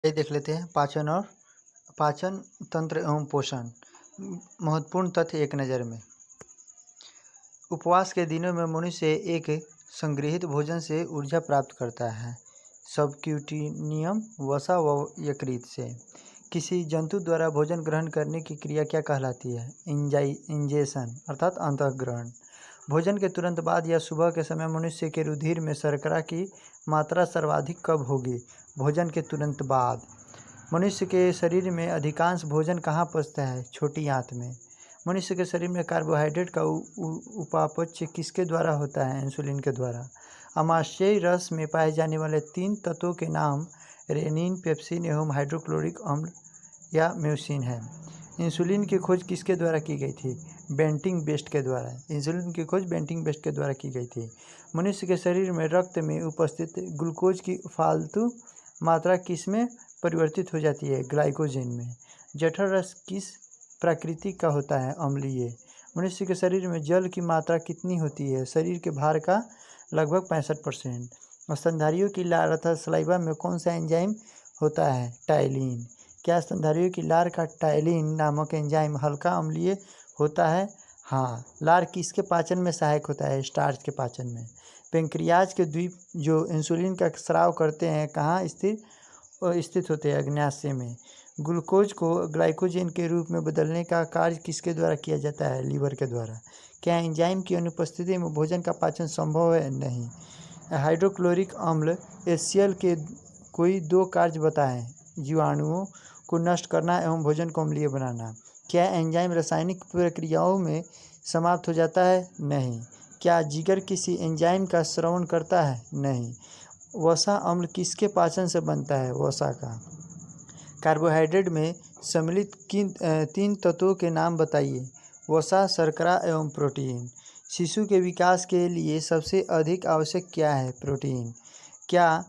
ये देख लेते हैं पाचन तंत्र एवं पोषण। महत्वपूर्ण तथ्य एक नज़र में। उपवास के दिनों में मनुष्य एक संग्रहित भोजन से ऊर्जा प्राप्त करता है, सबक्यूटेनियम वसा व यकृत से। किसी जंतु द्वारा भोजन ग्रहण करने की क्रिया क्या कहलाती है? इंजेशन अर्थात अंतःग्रहण। भोजन के तुरंत बाद या सुबह के समय मनुष्य के रुधिर में शर्करा की मात्रा सर्वाधिक कब होगी? भोजन के तुरंत बाद। मनुष्य के शरीर में अधिकांश भोजन कहाँ पचता है? छोटी आंत में। मनुष्य के शरीर में कार्बोहाइड्रेट का उपापचय किसके द्वारा होता है? इंसुलिन के द्वारा। अमाशयी रस में पाए जाने वाले 3 तत्वों के नाम रेनिन, पेप्सिन एवं हाइड्रोक्लोरिक अम्ल या म्यूसिन है। इंसुलिन की खोज किसके द्वारा की गई थी? बेंटिंग बेस्ट के द्वारा। इंसुलिन की खोज बेंटिंग बेस्ट के द्वारा की गई थी। मनुष्य के शरीर में रक्त में उपस्थित ग्लूकोज की फालतू मात्रा किस में परिवर्तित हो जाती है? ग्लाइकोजन में। जठर रस किस प्रकृति का होता है? अम्लीय। मनुष्य के शरीर में जल की मात्रा कितनी होती है? शरीर के भार का लगभग 65%। स्तनधारियों की लार अर्थात सलाइवा में कौन सा एंजाइम होता है? टाइलिन। क्या स्तनधारियों की लार का टाइलिन नामक एंजाइम हल्का अम्लीय होता है? हाँ। लार किसके पाचन में सहायक होता है? स्टार्च के पाचन में। पेंक्रियाज के द्वीप जो इंसुलिन का स्राव करते हैं कहाँ स्थित होते हैं? अग्न्याशय में। ग्लूकोज को ग्लाइकोजन के रूप में बदलने का कार्य किसके द्वारा किया जाता है? लीवर के द्वारा। क्या एंजाइम की अनुपस्थिति में भोजन का पाचन संभव है? नहीं। हाइड्रोक्लोरिक अम्ल HCl के कोई 2 कार्य बताएं। जीवाणुओं को नष्ट करना एवं भोजन को अम्लीय बनाना। क्या एंजाइम रासायनिक प्रक्रियाओं में समाप्त हो जाता है? नहीं। क्या जिगर किसी एंजाइम का स्रवण करता है? नहीं। वसा अम्ल किसके पाचन से बनता है? वसा का। कार्बोहाइड्रेट में सम्मिलित 3 तत्वों के नाम बताइए। वसा, शर्करा एवं प्रोटीन। शिशु के विकास के लिए सबसे अधिक आवश्यक क्या है? प्रोटीन। क्या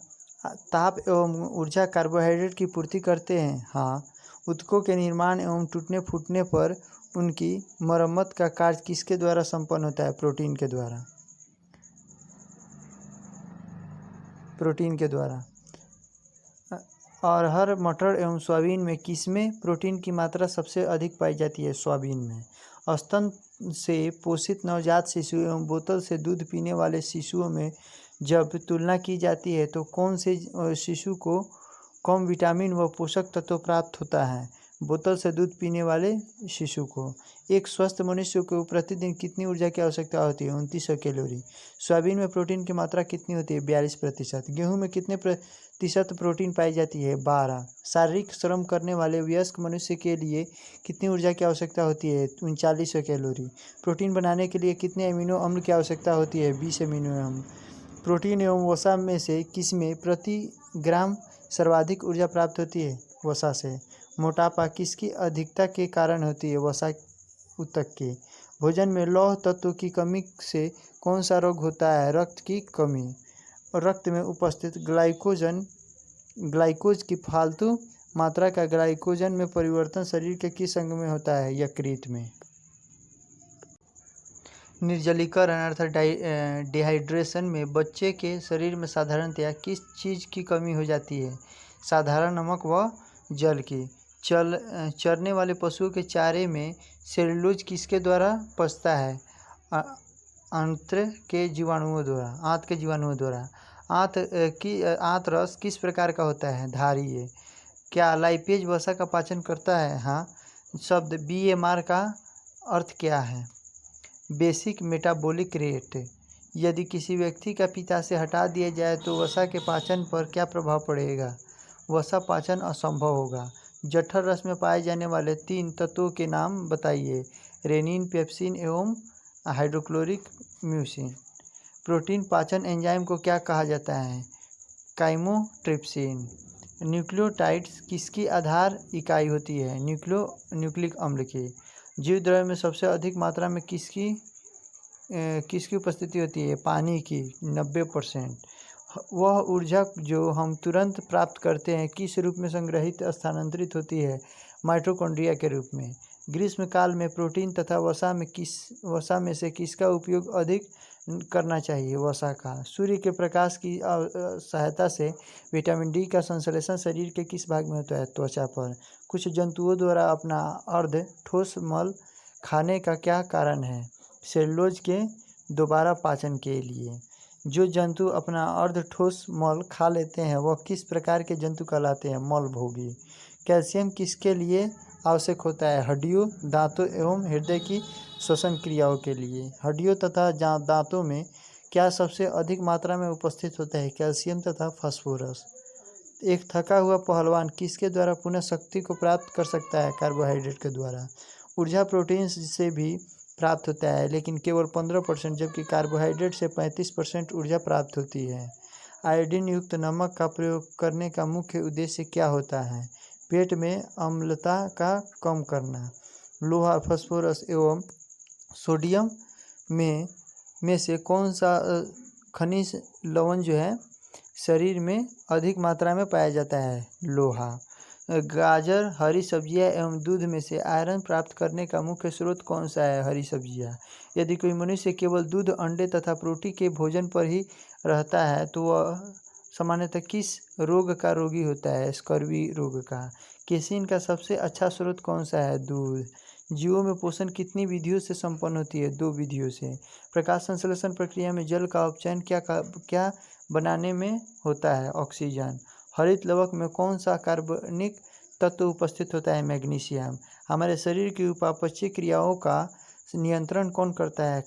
ताप एवं ऊर्जा कार्बोहाइड्रेट की पूर्ति करते हैं? हाँ। ऊतकों के निर्माण एवं टूटने फूटने पर उनकी मरम्मत का कार्य किसके द्वारा संपन्न होता है? प्रोटीन के द्वारा। अरहर, मटर एवं सोयाबीन में किसमें प्रोटीन की मात्रा सबसे अधिक पाई जाती है? सोयाबीन में। स्तन से पोषित नवजात शिशु एवं बोतल से दूध पीने वाले शिशुओं में जब तुलना की जाती है तो कौन से शिशु को कम विटामिन व पोषक तत्व प्राप्त होता है? बोतल से दूध पीने वाले शिशु को। एक स्वस्थ मनुष्य को प्रतिदिन कितनी ऊर्जा की आवश्यकता होती है? 2900 कैलोरी। सोयाबीन में प्रोटीन की मात्रा कितनी होती है? 42%। गेहूं में कितने प्रतिशत प्रोटीन पाई जाती है? 12। शारीरिक श्रम करने वाले वयस्क मनुष्य के लिए कितनी ऊर्जा की आवश्यकता होती है? 3900 कैलोरी। प्रोटीन बनाने के लिए कितने अमीनो अम्ल की आवश्यकता होती है? 20 अमीनो अम्ल। प्रोटीन एवं वसा में से किसमें प्रति ग्राम सर्वाधिक ऊर्जा प्राप्त होती है? वसा से। मोटापा किसकी अधिकता के कारण होती है? वसा ऊतक की। भोजन में लौह तत्व की कमी से कौन सा रोग होता है? रक्त की कमी। रक्त में उपस्थित ग्लाइकोज की फालतू मात्रा का ग्लाइकोजन में परिवर्तन शरीर के किस अंग में होता है? यकृत में। निर्जलीकरण अर्थात डिहाइड्रेशन में बच्चे के शरीर में साधारणतया किस चीज़ की कमी हो जाती है? साधारण नमक व जल की। चरने वाले पशुओं के चारे में सेलुलोज किसके द्वारा पचता है? आंत्र के जीवाणुओं द्वारा। आंत रस किस प्रकार का होता है? धारीय। क्या लाइपेज वसा का पाचन करता है? हाँ। शब्द BMR का अर्थ क्या है? Basic metabolic rate. यदि किसी व्यक्ति का पित्ताशय हटा दिया जाए तो वसा के पाचन पर क्या प्रभाव पड़ेगा? वसा पाचन असंभव होगा। जठर रस में पाए जाने वाले 3 तत्वों के नाम बताइए। रेनिन, पेप्सिन एवं हाइड्रोक्लोरिक म्यूसिन। प्रोटीन पाचन एंजाइम को क्या कहा जाता है? काइमोट्रिप्सिन। न्यूक्लियोटाइड्स किसकी आधार इकाई होती है? न्यूक्लिक अम्ल की। जीव द्रव्य में सबसे अधिक मात्रा में किसकी उपस्थिति होती है? पानी की 90%। वह ऊर्जा जो हम तुरंत प्राप्त करते हैं किस रूप में संग्रहित स्थानांतरित होती है? माइटोकॉन्ड्रिया के रूप में। ग्रीष्म काल में प्रोटीन तथा वसा में से किसका उपयोग अधिक करना चाहिए। वसा का सूर्य के प्रकाश की सहायता से विटामिन डी का संश्लेषण शरीर के किस भाग में होता है? त्वचा पर। कुछ जंतुओं द्वारा अपना अर्ध ठोस मल खाने का क्या कारण है? सेलुलोज के दोबारा पाचन के लिए। जो जंतु अपना अर्ध ठोस मल खा लेते हैं वह किस प्रकार के जंतु कहलाते हैं? मलभोगी। कैल्शियम किसके लिए आवश्यक होता है? हड्डियों, दांतों एवं हृदय की श्वसन क्रियाओं के लिए। हड्डियों तथा दांतों में क्या सबसे अधिक मात्रा में उपस्थित होता है? कैल्शियम तथा फास्फोरस। एक थका हुआ पहलवान किसके द्वारा पुनः शक्ति को प्राप्त कर सकता है? कार्बोहाइड्रेट के द्वारा। ऊर्जा प्रोटीन से भी प्राप्त होता है लेकिन केवल 15%, जबकि कार्बोहाइड्रेट से 35% ऊर्जा प्राप्त होती है। आयोडीन युक्त नमक का प्रयोग करने का मुख्य उद्देश्य क्या होता है? पेट में अम्लता का कम करना। लोहा, फास्फोरस एवं सोडियम में से कौन सा खनिज लवण जो है शरीर में अधिक मात्रा में पाया जाता है? लोहा। गाजर, हरी सब्जियां एवं दूध में से आयरन प्राप्त करने का मुख्य स्रोत कौन सा है? हरी सब्जियां। यदि कोई मनुष्य केवल दूध, अंडे तथा प्रोटीन के भोजन पर ही रहता है तो वह सामान्यतः किस रोग का रोगी होता है? स्कर्वी रोग का। केसिन का सबसे अच्छा स्रोत कौन सा है? दूध। जीवों में पोषण कितनी विधियों से संपन्न होती है? 2 विधियों से। प्रकाश संश्लेषण प्रक्रिया में जल का अपचयन क्या बनाने में होता है? ऑक्सीजन। हरित लवक में कौन सा कार्बनिक तत्व उपस्थित होता है? मैग्नीशियम। हमारे शरीर की उपापचय क्रियाओं का नियंत्रण कौन करता है?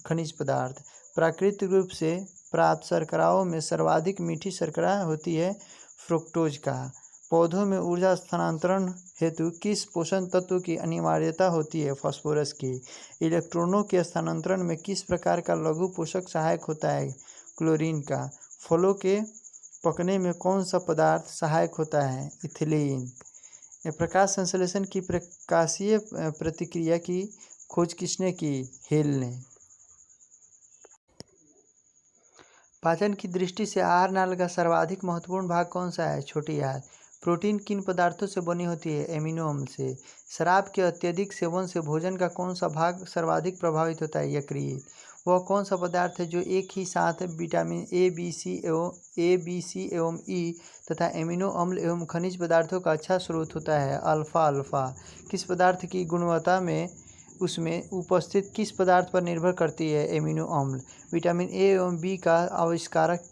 खनिज पदार्थ। प्राकृतिक रूप से प्राप्त शर्कराओं में सर्वाधिक मीठी शर्करा होती है फ्रुक्टोज का। पौधों में ऊर्जा स्थानांतरण हेतु किस पोषण तत्व की अनिवार्यता होती है? फास्फोरस की। इलेक्ट्रॉनों के स्थानांतरण में किस प्रकार का लघु पोषक सहायक होता है? क्लोरीन का। फलों के पकने में कौन सा पदार्थ सहायक होता है? इथिलीन। प्रकाश संश्लेषण की प्रकाशीय प्रतिक्रिया की खोज किसने की? हेल ने। पाचन की दृष्टि से आहार नाल का सर्वाधिक महत्वपूर्ण भाग कौन सा है? छोटी आंत। प्रोटीन किन पदार्थों से बनी होती है? एमिनो अम्ल से। शराब के अत्यधिक सेवन से भोजन का कौन सा भाग सर्वाधिक प्रभावित होता है? यकृत। वह कौन सा पदार्थ है जो एक ही साथ विटामिन ए, बी, सी एवं ई तथा एमिनो अम्ल एवं खनिज पदार्थों का अच्छा स्रोत होता है? अल्फा। अल्फा किस पदार्थ की गुणवत्ता में उसमें उपस्थित किस पदार्थ पर निर्भर करती है? एमिनो अम्ल। विटामिन ए एवं बी का आविष्कारक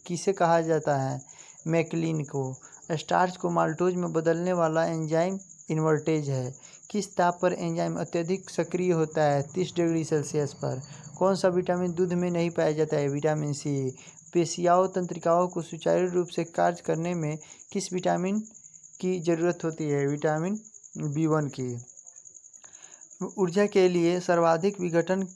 किसे कहा जाता है? मैकलिन को। स्टार्च को माल्टोज में बदलने वाला एंजाइम इन्वर्टेज है। किस ताप पर एंजाइम अत्यधिक सक्रिय होता है? 30 डिग्री सेल्सियस पर। कौन सा विटामिन दूध में नहीं पाया जाता है? Vitamin C. पेशियाओं तंत्रिकाओं को सुचारू रूप से कार्य करने में किस विटामिन की जरूरत होती है? विटामिन B1 की। ऊर्जा के लिए सर्वाधिक विघटन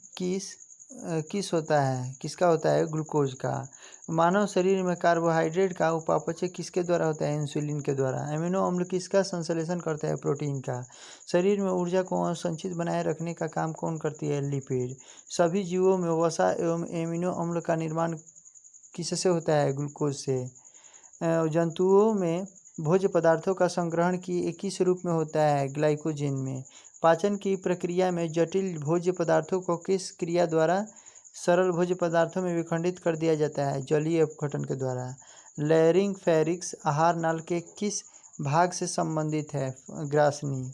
किसका होता है? ग्लूकोज का। मानव शरीर में कार्बोहाइड्रेट का उपापचय किसके द्वारा होता है? इंसुलिन के द्वारा। एमिनो अम्ल किसका संश्लेषण करता है? प्रोटीन का। शरीर में ऊर्जा को संचित बनाए रखने का काम कौन करती है? लिपिड। सभी जीवों में वसा एवं एमिनो अम्ल का निर्माण किससे होता है? ग्लूकोज से। जंतुओं में भोज्य पदार्थों का संग्रहण किस रूप में होता है? ग्लाइकोजन में। पाचन की प्रक्रिया में जटिल भोज्य पदार्थों को किस क्रिया द्वारा सरल भोज्य पदार्थों में विखंडित कर दिया जाता है? जलीय अपघटन के द्वारा। लैरिंगफेरिक्स आहार नाल के किस भाग से संबंधित है? ग्रासनी।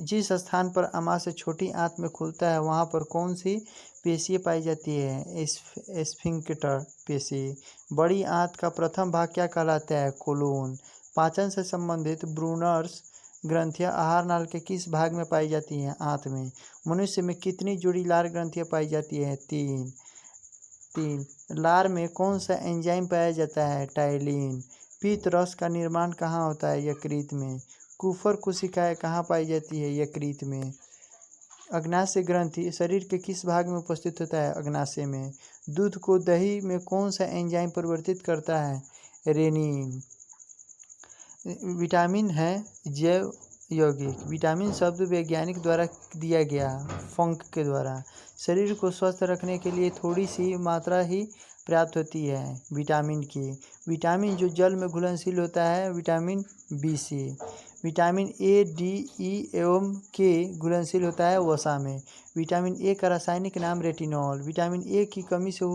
जिस स्थान पर आमाशय छोटी आंत में खुलता है वहाँ पर कौन सी पेशी पाई जाती है? स्फिंक्टर पेशी। बड़ी आंत का प्रथम भाग क्या कहलाता है? कोलोन। पाचन से संबंधित ब्रूनर्स ग्रंथियां आहार नाल के किस भाग में पाई जाती हैं? आंत में। मनुष्य में कितनी जोड़ी लार ग्रंथियां पाई जाती हैं? 3। लार में कौन सा एंजाइम पाया जाता है? टाइलिन। पीत रस का निर्माण कहाँ होता है? यकृत में। कुफर कोशिकाएं कहाँ पाई जाती है? यकृत में। अग्नाशय ग्रंथि शरीर के किस भाग में उपस्थित होता है? अग्नाशय में। दूध को दही में कौन सा एंजाइम परिवर्तित करता है? रेनिन। विटामिन है जैव यौगिक। विटामिन शब्द वैज्ञानिक द्वारा दिया गया, फंक के द्वारा। शरीर को स्वस्थ रखने के लिए थोड़ी सी मात्रा ही प्राप्त होती है? विटामिन के। विटामिन जो जल में घुलनशील होता है विटामिन बी से। विटामिन ए, डी, ई एवं के घुलनशील होता है वसा में। विटामिन ए का रासायनिक नाम रेटिनॉल। विटामिन ए की कमी से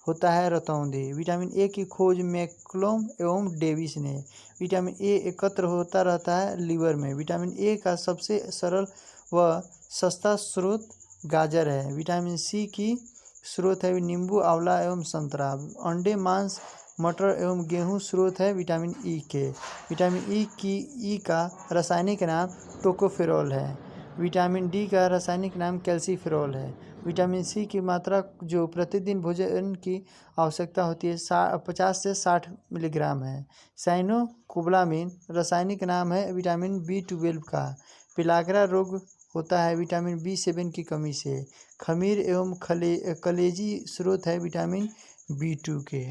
होता है रतौंधे। विटामिन ए की खोज मैकलम एवं डेविस ने। विटामिन ए एकत्र होता रहता है लीवर में। विटामिन ए का सबसे सरल व सस्ता स्रोत गाजर है। विटामिन सी की स्रोत है नींबू, आंवला एवं संतरा। अंडे, मांस, मटर एवं गेहूं स्रोत है विटामिन ई के। विटामिन ई का रासायनिक नाम टोकोफेरोल है। विटामिन डी का रासायनिक नाम कैल्सीफेरोल है। विटामिन सी की मात्रा जो प्रतिदिन भोजन की आवश्यकता होती है 50 से 60 मिलीग्राम है। साइनोकोबालामिन रासायनिक नाम है विटामिन B12 का। पिलागरा रोग होता है विटामिन B7 की कमी से। खमीर एवं कलेजी स्रोत है विटामिन B2 के।